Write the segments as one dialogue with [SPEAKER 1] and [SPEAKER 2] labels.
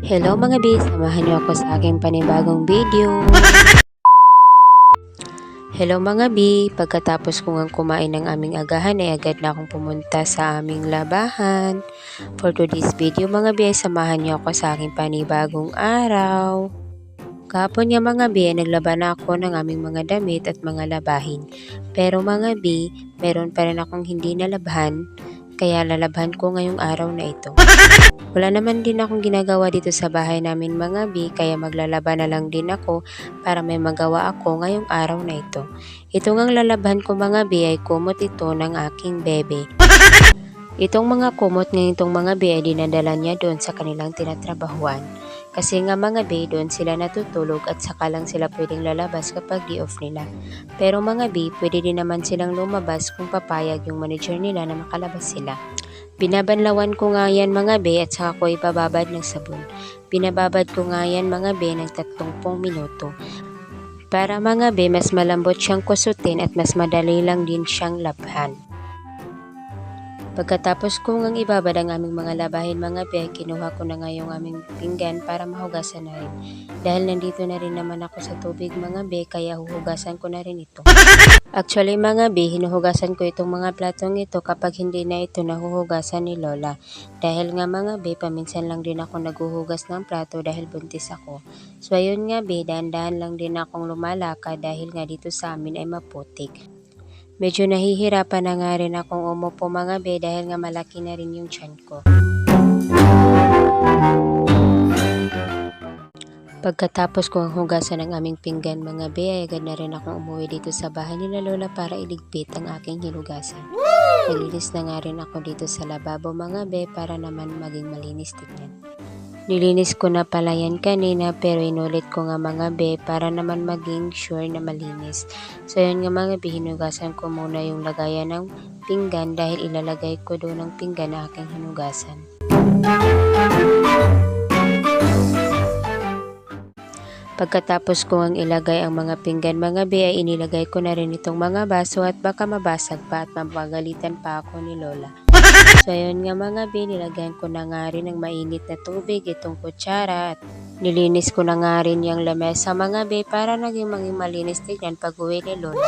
[SPEAKER 1] Hello mga bis, samahan niyo ako sa aking panibagong video. Hello mga bi, pagkatapos ko ngang kumain ng aming agahan ay agad na akong pumunta sa aming labahan. For today's video mga bi, ay samahan niyo ako sa aking panibagong araw. Kahapon nga mga bi, ay naglaban ako ng aming mga damit at mga labahin. Pero mga bi, meron pa rin akong hindi nalabhan, kaya lalabhan ko ngayong araw na ito. Wala naman din akong ginagawa dito sa bahay namin mga bi, kaya maglalaba na lang din ako para may magawa ako ngayong araw na ito. Ito ngang lalaban ko mga bi ay kumot ito ng aking bebe. Itong mga kumot ng itong mga bi ay dinadala niya doon sa kanilang tinatrabahuan. Kasi nga mga bi, doon sila natutulog at saka lang sila pwedeng lalabas kapag di off nila. Pero mga bi, pwede din naman silang lumabas kung papayag yung manager nila na makalabas sila. Binabanlawan ko nga yan mga be at saka ko ipababad ng sabon. Binababad ko nga yan mga be ng 30 minuto. Para mga be mas malambot siyang kusutin at mas madali lang din siyang labhan. Pagkatapos ko ngang ibabad ang aming mga labahin mga be, kinuha ko na nga yung aming pinggan para mahugasan na rin. Dahil nandito na rin naman ako sa tubig mga be, kaya huhugasan ko na rin ito. Actually mga be, hinuhugasan ko itong mga platong ito kapag hindi na ito nahuhugasan ni Lola. Dahil nga mga be, paminsan lang din ako naguhugas ng plato dahil buntis ako. So ayun nga be, dahan-dahan lang din akong lumalakad dahil nga dito sa amin ay maputik. Medyo nahihirapan na nga rin akong umupo mga be dahil nga malaki na rin yung tiyan ko. Pagkatapos ko ang hugasan ng aming pinggan mga be, ay agad na rin akong umuwi dito sa bahay nila Lola para iligpit ang aking hinugasan. Nalinis na nga rin ako dito sa lababo mga be para naman maging malinis tignan. Nilinis ko na pala yan kanina pero inulit ko nga mga be para naman maging sure na malinis. So yun nga mga be, hinugasan ko muna yung lagayan ng pinggan dahil ilalagay ko doon ng pinggan na aking hinugasan. Pagkatapos ko ang ilagay ang mga pinggan mga be, ay inilagay ko na rin itong mga baso at baka mabasag pa at mapagalitan pa ako ni Lola. So ayun nga mga be, nilagyan ko na nga rin ng mainit na tubig itong kutsara at nilinis ko na nga rin yung lamesa mga be para maging malinis tignan pag uwi ni Lola.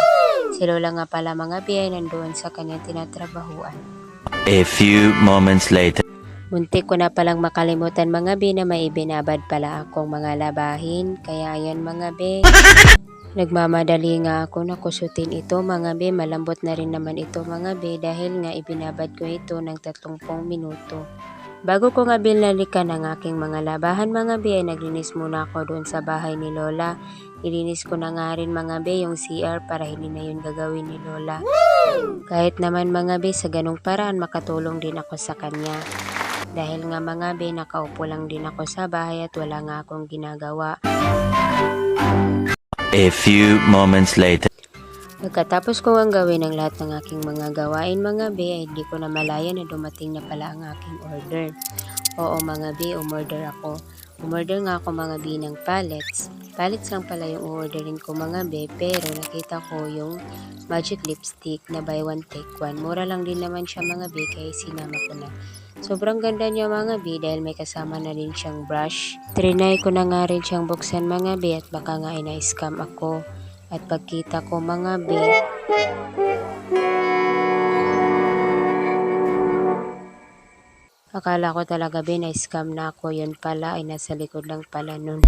[SPEAKER 1] Si Lola nga pala mga be ay nandoon sa kanyang tinatrabahuan.
[SPEAKER 2] A few moments later.
[SPEAKER 1] Muntik ko na palang makalimutan mga be na may ibinabad pala akong mga labahin. Kaya ayan mga be, nagmamadali nga ako na kusutin ito mga be. Malambot na rin naman ito mga be dahil nga ibinabad ko ito ng 30 minuto. Bago ko nga binalikan ang aking mga labahan mga be, ay naglinis muna ako doon sa bahay ni Lola. Ilinis ko na nga rin mga be yung CR para hindi na yun gagawin ni Lola. Kahit naman mga be, sa ganung paraan makatulong din ako sa kanya. Dahil nga mga be, nakaupo lang din ako sa bahay at wala nga akong ginagawa.
[SPEAKER 2] A few moments later.
[SPEAKER 1] Pagkatapos ko ang gawin ang lahat ng aking mga gawain mga be, ay di ko na malaya na dumating na pala ang aking order. Oo mga be, umorder ako. Umorder nga ako mga be ng pallets. Pallets lang pala yung orderin ko mga be, pero nakita ko yung magic lipstick na buy one take one. Mura lang din naman siya mga be, kaya sinama ko na. Sobrang ganda niya mga be dahil may kasama na rin siyang brush. Trinay ko na nga rin siyang buksan mga be at baka nga ay na-scam ako. At pagkita ko mga be, akala ko talaga be na-scam na ako. Yun pala ay nasa likod lang pala nun.